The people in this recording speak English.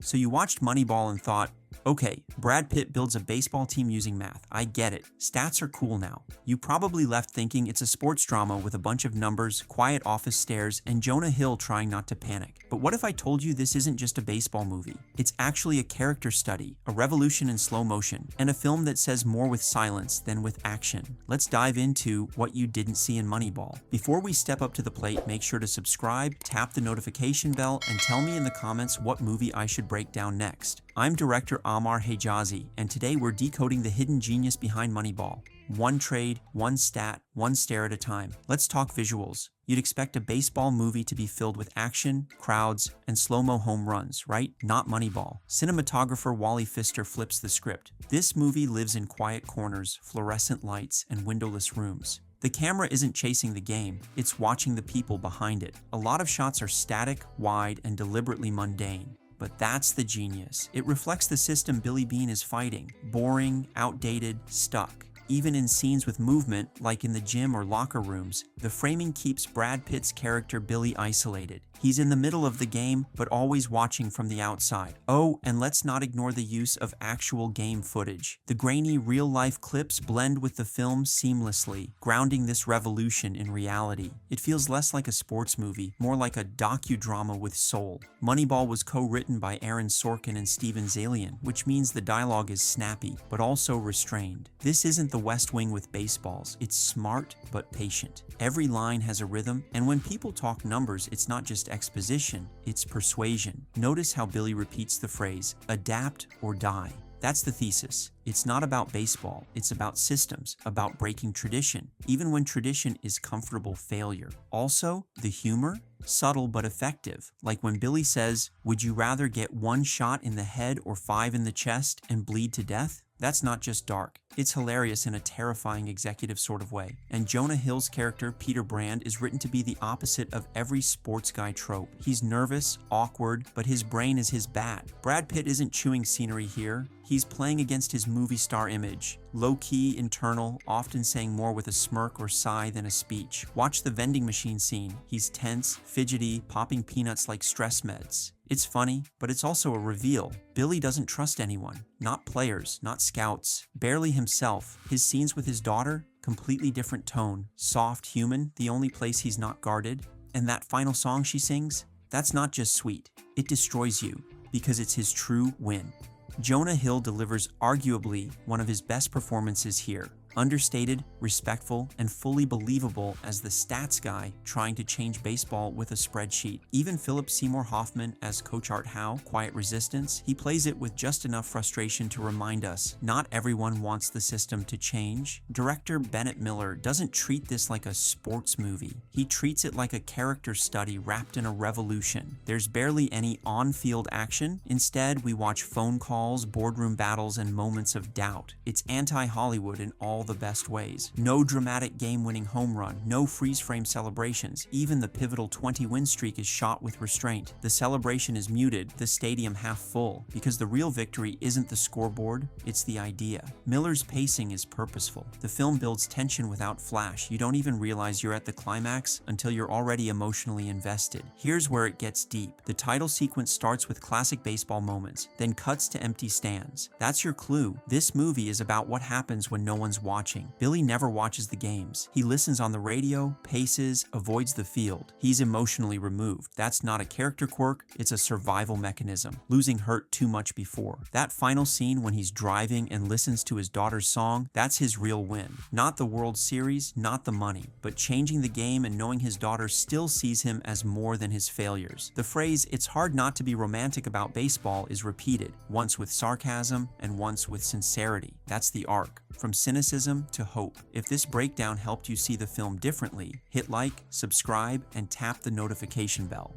So you watched Moneyball and thought, okay, Brad Pitt builds a baseball team using math. I get it. Stats are cool now. You probably left thinking it's a sports drama with a bunch of numbers, quiet office stares, and Jonah Hill trying not to panic. But what if I told you this isn't just a baseball movie? It's actually a character study, a revolution in slow motion, and a film that says more with silence than with action. Let's dive into what you didn't see in Moneyball. Before we step up to the plate, make sure to subscribe, tap the notification bell, and tell me in the comments what movie I should break down next. I'm director Ammar Hejazi, and today we're decoding the hidden genius behind Moneyball. One trade, one stat, one stare at a time. Let's talk visuals. You'd expect a baseball movie to be filled with action, crowds, and slow-mo home runs, right? Not Moneyball. Cinematographer Wally Pfister flips the script. This movie lives in quiet corners, fluorescent lights, and windowless rooms. The camera isn't chasing the game, it's watching the people behind it. A lot of shots are static, wide, and deliberately mundane. But that's the genius. It reflects the system Billy Beane is fighting. Boring, outdated, stuck. Even in scenes with movement, like in the gym or locker rooms, the framing keeps Brad Pitt's character Billy isolated. He's in the middle of the game, but always watching from the outside. Oh, and let's not ignore the use of actual game footage. The grainy, real-life clips blend with the film seamlessly, grounding this revolution in reality. It feels less like a sports movie, more like a docudrama with soul. Moneyball was co-written by Aaron Sorkin and Steven Zaillian, which means the dialogue is snappy, but also restrained. This isn't the West Wing with baseballs. It's smart, but patient. Every line has a rhythm, and when people talk numbers, it's not just exposition, it's persuasion. Notice how Billy repeats the phrase, adapt or die. That's the thesis. It's not about baseball, it's about systems, about breaking tradition, even when tradition is comfortable failure. Also, the humor, subtle but effective, like when Billy says, would you rather get one shot in the head or 5 in the chest and bleed to death? That's not just dark. It's hilarious in a terrifying executive sort of way. And Jonah Hill's character, Peter Brand, is written to be the opposite of every sports guy trope. He's nervous, awkward, but his brain is his bat. Brad Pitt isn't chewing scenery here. He's playing against his movie star image. Low-key, internal, often saying more with a smirk or sigh than a speech. Watch the vending machine scene. He's tense, fidgety, popping peanuts like stress meds. It's funny, but it's also a reveal. Billy doesn't trust anyone. Not players, not scouts, barely himself. His scenes with his daughter, completely different tone. Soft, human, the only place he's not guarded. And that final song she sings, that's not just sweet. It destroys you, because it's his true win. Jonah Hill delivers arguably one of his best performances here. Understated, respectful, and fully believable as the stats guy trying to change baseball with a spreadsheet. Even Philip Seymour Hoffman as Coach Art Howe, Quiet Resistance, he plays it with just enough frustration to remind us not everyone wants the system to change. Director Bennett Miller doesn't treat this like a sports movie. He treats it like a character study wrapped in a revolution. There's barely any on-field action. Instead, we watch phone calls, boardroom battles, and moments of doubt. It's anti-Hollywood in all the best ways. No dramatic game-winning home run, no freeze-frame celebrations. Even the pivotal 20-win streak is shot with restraint. The celebration is muted, the stadium half full, because the real victory isn't the scoreboard, it's the idea. Miller's pacing is purposeful. The film builds tension without flash. You don't even realize you're at the climax until you're already emotionally invested. Here's where it gets deep. The title sequence starts with classic baseball moments, then cuts to empty stands. That's your clue. This movie is about what happens when no one's watching. Billy never watches the games. He listens on the radio, paces, avoids the field. He's emotionally removed. That's not a character quirk, it's a survival mechanism. Losing hurt too much before. That final scene when he's driving and listens to his daughter's song, that's his real win. Not the World Series, not the money, but changing the game and knowing his daughter still sees him as more than his failures. The phrase, "it's hard not to be romantic about baseball," is repeated, once with sarcasm and once with sincerity. That's the arc. From cynicism to hope. If this breakdown helped you see the film differently, hit like, subscribe, and tap the notification bell.